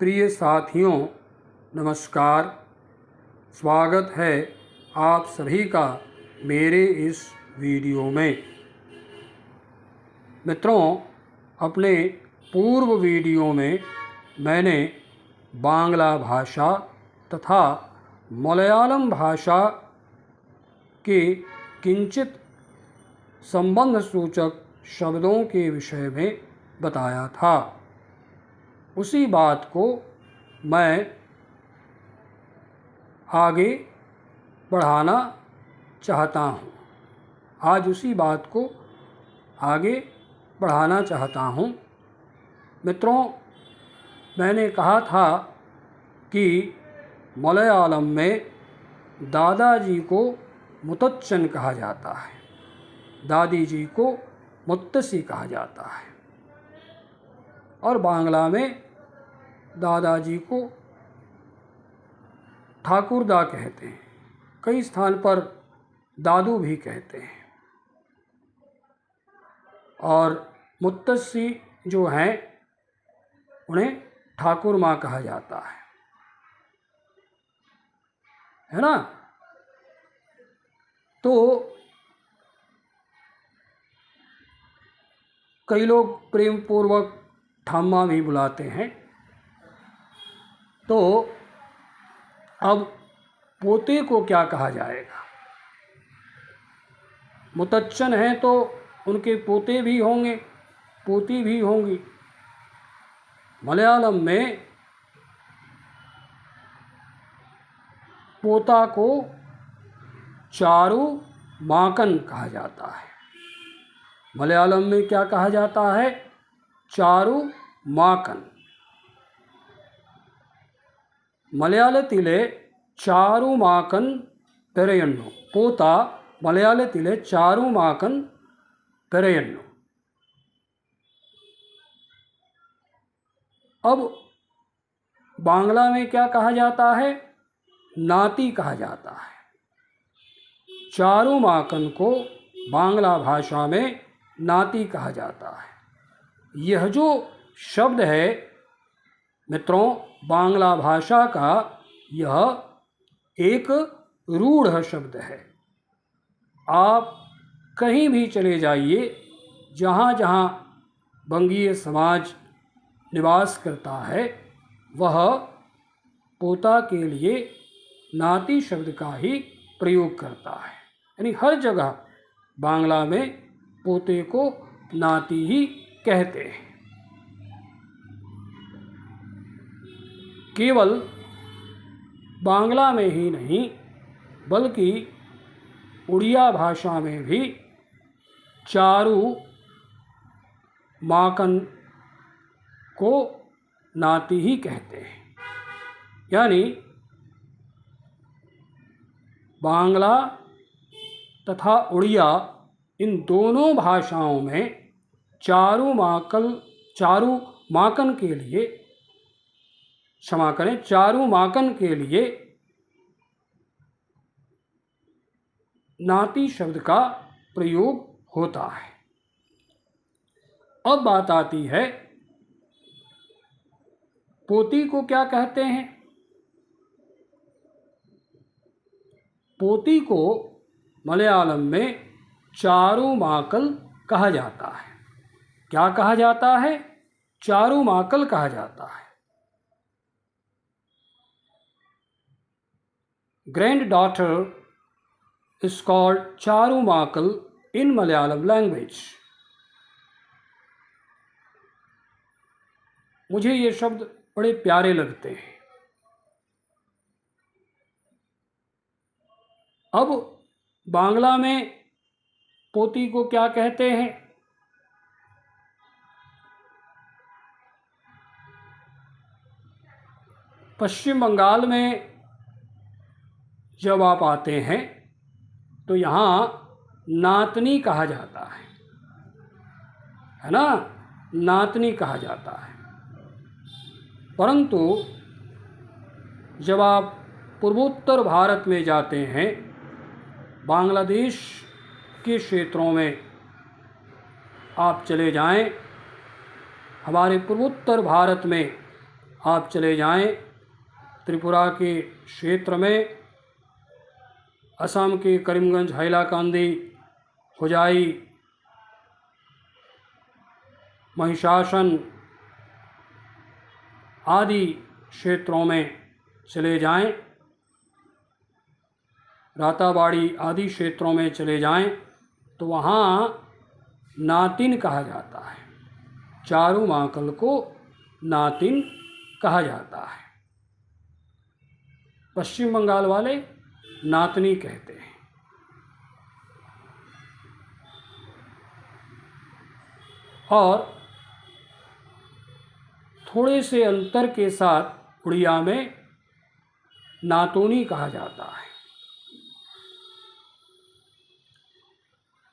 प्रिय साथियों, नमस्कार। स्वागत है आप सभी का मेरे इस वीडियो में। मित्रों, अपने पूर्व वीडियो में मैंने बांग्ला भाषा तथा मलयालम भाषा के किंचित संबंध सूचक शब्दों के विषय में बताया था। उसी बात को मैं आगे बढ़ाना चाहता हूँ। आज उसी बात को आगे बढ़ाना चाहता हूँ। मित्रों, मैंने कहा था कि मलयालम में दादाजी को मुतच्चन कहा जाता है, दादी जी को मुत्तसी कहा जाता है, और बांग्ला में दादाजी को ठाकुरदा कहते हैं। कई स्थान पर दादू भी कहते हैं। और मुत्तसी जो हैं उन्हें ठाकुर माँ कहा जाता है ना। तो कई लोग प्रेम पूर्वक ठाम्मा भी बुलाते हैं। तो अब पोते को क्या कहा जाएगा? मुतच्चन हैं तो उनके पोते भी होंगे, पोती भी होंगी। मलयालम में पोता को चारू माकन कहा जाता है। मलयालम में क्या कहा जाता है? चारू माकन। मलयालतिले चारू माकन पेरयन्नु। पोता मलयालतिले चारू माकन पेरयन्नु। अब बांग्ला में क्या कहा जाता है? नाती कहा जाता है। चारू माकन को बांग्ला भाषा में नाती कहा जाता है। यह जो शब्द है मित्रों, बांग्ला भाषा का यह एक रूढ़ शब्द है। आप कहीं भी चले जाइए, जहाँ जहाँ बंगीय समाज निवास करता है, वह पोता के लिए नाती शब्द का ही प्रयोग करता है। यानी हर जगह बांग्ला में पोते को नाती ही कहते हैं। केवल बांग्ला में ही नहीं, बल्कि उड़िया भाषा में भी चारू माकन को नाती ही कहते हैं। यानी बांग्ला तथा उड़िया, इन दोनों भाषाओं में चारू माकन के लिए, क्षमा करें, चारू माकन के लिए नाती शब्द का प्रयोग होता है। अब बात आती है, पोती को क्या कहते हैं? पोती को मलयालम में चारू माकल कहा जाता है। क्या कहा जाता है? चारू माकल कहा जाता है। Granddaughter is called Charu माकल in Malayalam language. मुझे ये शब्द बड़े प्यारे लगते हैं। अब बांग्ला में पोती को क्या कहते हैं? पश्चिम बंगाल में जब आप आते हैं तो यहाँ नातनी कहा जाता है ना, नातनी कहा जाता है। परंतु जब आप पूर्वोत्तर भारत में जाते हैं, बांग्लादेश के क्षेत्रों में आप चले जाएं, हमारे पूर्वोत्तर भारत में आप चले जाएं त्रिपुरा के क्षेत्र में, असम के करीमगंज, हैलाकांदी, होजाई, महिषासन आदि क्षेत्रों में चले जाएं, राताबाड़ी आदि क्षेत्रों में चले जाएं, तो वहाँ नातिन कहा जाता है। चारू माकल को नातिन कहा जाता है। पश्चिम बंगाल वाले नातनी कहते हैं। और थोड़े से अंतर के साथ उड़िया में नातोनी कहा जाता है।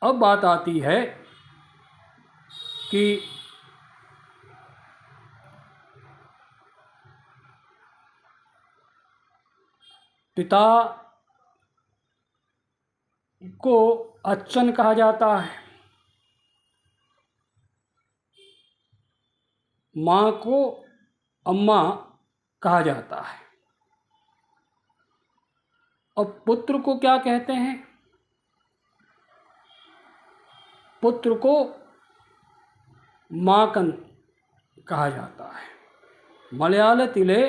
अब बात आती है कि पिता को अच्छन कहा जाता है, माँ को अम्मा कहा जाता है। अब पुत्र को क्या कहते हैं? पुत्र को माकन कहा जाता है। मलयालतिले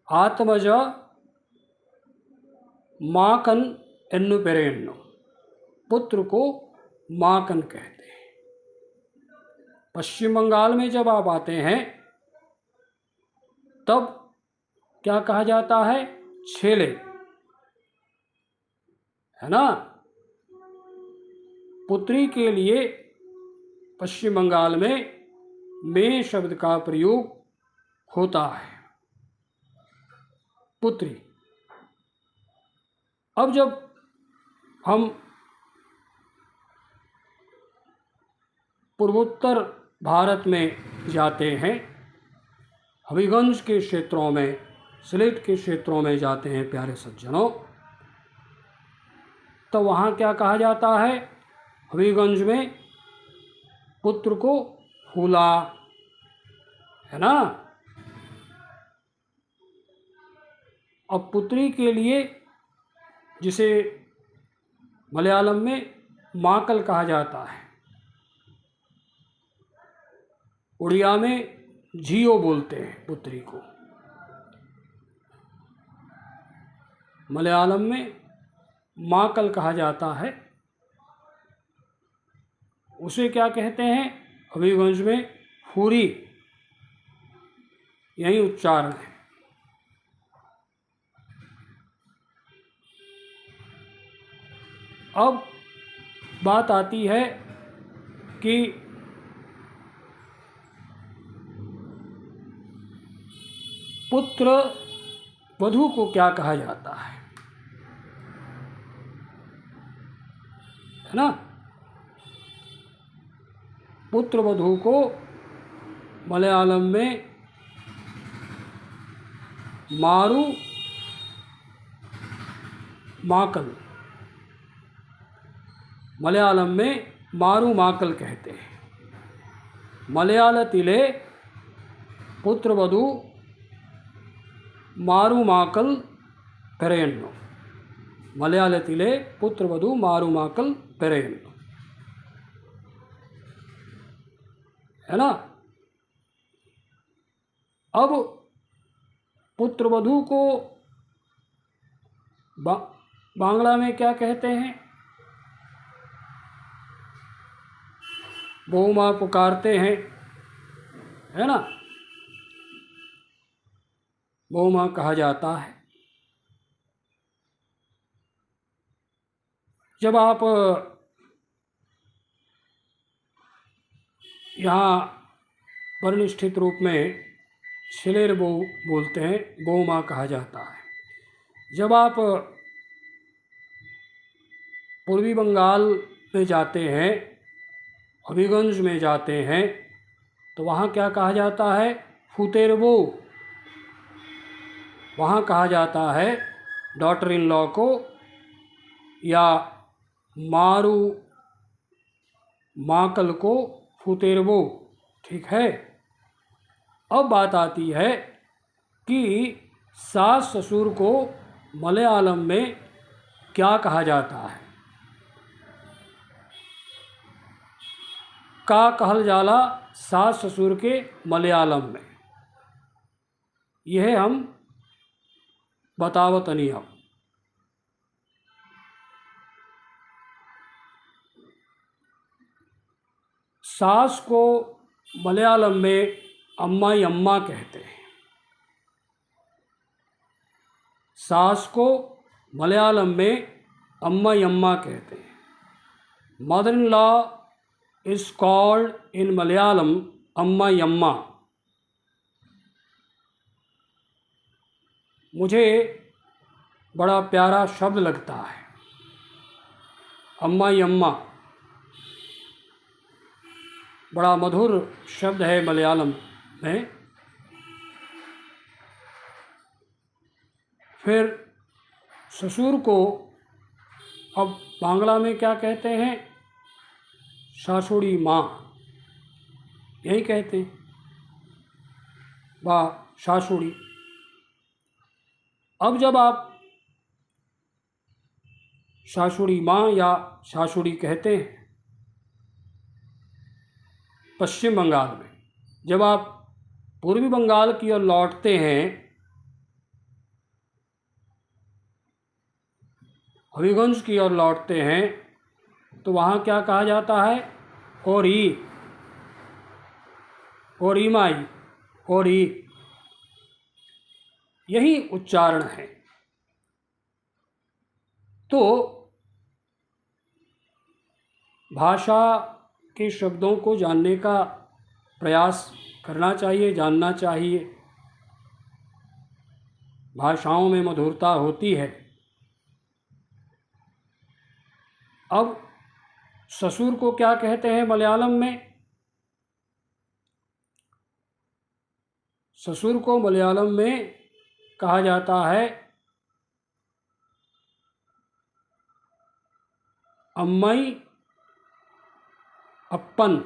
आत्मज माकन एन्नु पेरेन्नु, पुत्र को माकन कहते हैं। पश्चिम बंगाल में जब आप आते हैं तब क्या कहा जाता है? छेले, है ना। पुत्री के लिए पश्चिम बंगाल में शब्द का प्रयोग होता है, पुत्री। अब जब हम पूर्वोत्तर भारत में जाते हैं, हबीगंज के क्षेत्रों में, सिलेट के क्षेत्रों में जाते हैं प्यारे सज्जनों, तो वहाँ क्या कहा जाता है? हबीगंज में पुत्र को फूला, है ना। अब पुत्री के लिए, जिसे मलयालम में माकल कहा जाता है, उड़िया में जियो बोलते हैं पुत्री को, मलयालम में माकल कहा जाता है। उसे क्या कहते हैं? हबीगंज में फूरी, यही उच्चारण है। अब बात आती है कि पुत्र वधू को क्या कहा जाता है ना। पुत्र वधू को मलयालम में मारू माकल, मलयालम में मारू माकल कहते हैं। मलयालतिले पुत्र वधू मारू माकल पेरेन्नु, मलयालतिले पुत्र वधू मारू माकल पेरेन्नु, है ना। अब पुत्र वधू को बांग्ला में क्या कहते हैं? बहु माँ पुकारते हैं, है ना, बहु माँ कहा जाता है। जब आप यहाँ परिनिष्ठित रूप में छिलेर बहु बोलते हैं, बहु माँ कहा जाता है। जब आप पूर्वी बंगाल में जाते हैं, हबीगंज में जाते हैं, तो वहाँ क्या कहा जाता है? फुतेरबो, वहाँ कहा जाता है डॉटर इन लॉ को, या मारू माकल को फुतेरबो, ठीक है। अब बात आती है कि सास ससुर को मलयालम में क्या कहा जाता है। का कहल जाला सास ससुर के मलयालम में, यह हम बतावतनी अब। सास को मलयालम में अम्माई अम्मा कहते हैं। सास को मलयालम में अम्माई अम्मा कहते हैं। Mother in law is called in Malayalam अम्माई अम्मा। मुझे बड़ा प्यारा शब्द लगता है अम्माई अम्मा, बड़ा मधुर शब्द है मलयालम में। फिर ससुर को अब बांग्ला में क्या कहते हैं? सासुड़ी माँ, यही कहते हैं, वाह सासुड़ी। अब जब आप सासुड़ी माँ या सासुड़ी कहते हैं पश्चिम बंगाल में, जब आप पूर्वी बंगाल की ओर लौटते हैं, हबीगंज की ओर लौटते हैं, तो वहाँ क्या कहा जाता है? होरी, होरी माई, होरी, यही उच्चारण है। तो भाषा के शब्दों को जानने का प्रयास करना चाहिए, जानना चाहिए। भाषाओं में मधुरता होती है। अब ससुर को क्या कहते हैं मलयालम में? ससुर को मलयालम में कहा जाता है अम्मई अप्पन,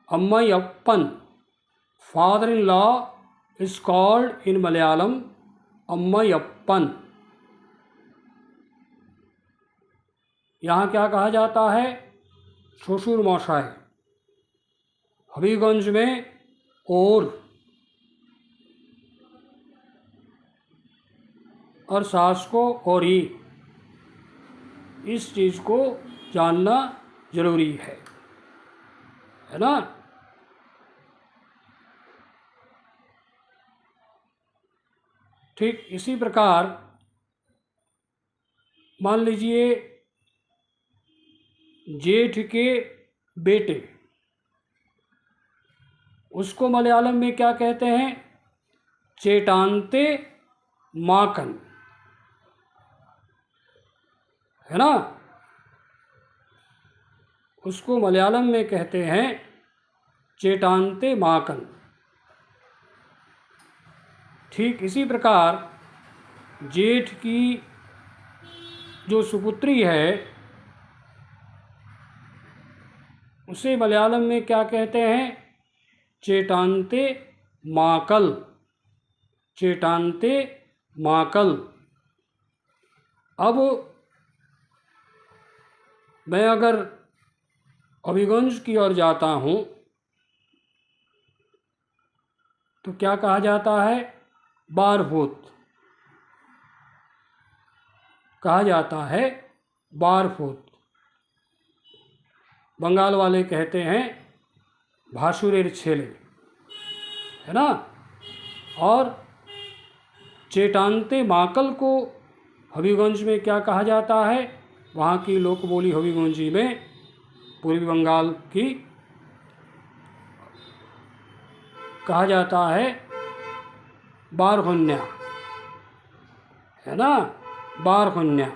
अम्मई अप्पन। Father in law is called in Malayalam अम्मई अप्पन। यहाँ क्या कहा जाता है? ससुर मशाई। हबीगंज में और सास को औरी। इस चीज़ को जानना जरूरी है ना? ठीक इसी प्रकार मान लीजिए जेठ के बेटे, उसको मलयालम में क्या कहते हैं? चेटांते माकन, है ना? उसको मलयालम में कहते हैं चेटांते माकन। ठीक इसी प्रकार जेठ की जो सुपुत्री है, उसे मलयालम में क्या कहते हैं? चेटांते माकल, चेटांते माकल। अब मैं अगर हबीगंज की ओर जाता हूँ तो क्या कहा जाता है? बारफोत कहा जाता है, बारफोत। बंगाल वाले कहते हैं भासुरेर छेले, है ना? और चेटांते माकल को हबीगंज में क्या कहा जाता है? वहाँ की लोक बोली हबीगंजी में, पूर्वी बंगाल की, कहा जाता है बारहुन्या, है ना? बारहुन्या,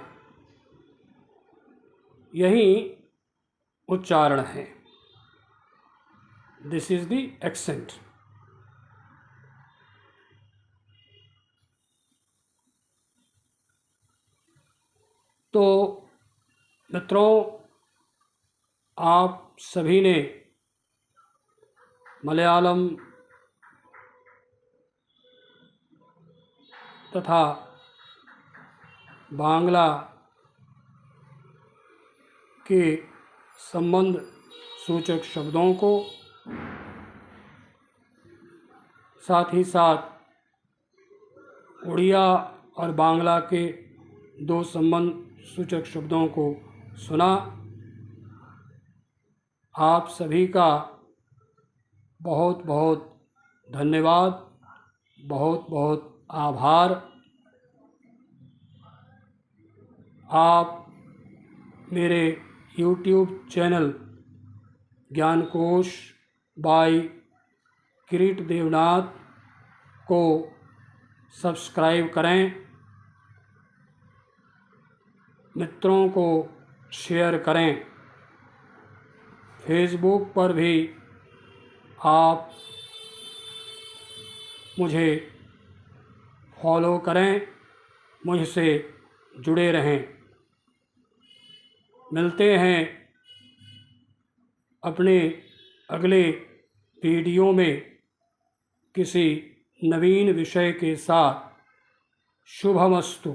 यही उच्चारण है। This is the accent. तो मित्रों, आप सभी ने मलयालम तथा बांग्ला के संबंध सूचक शब्दों को, साथ ही साथ उड़िया और बांग्ला के 2 संबंध सूचक शब्दों को सुना। आप सभी का बहुत बहुत धन्यवाद, बहुत बहुत आभार। आप मेरे YouTube चैनल ज्ञानकोश बाय किरीट देवनाथ को सब्सक्राइब करें, मित्रों को शेयर करें। फेसबुक पर भी आप मुझे फॉलो करें, मुझसे जुड़े रहें। मिलते हैं अपने अगले वीडियो में किसी नवीन विषय के साथ। शुभमस्तु।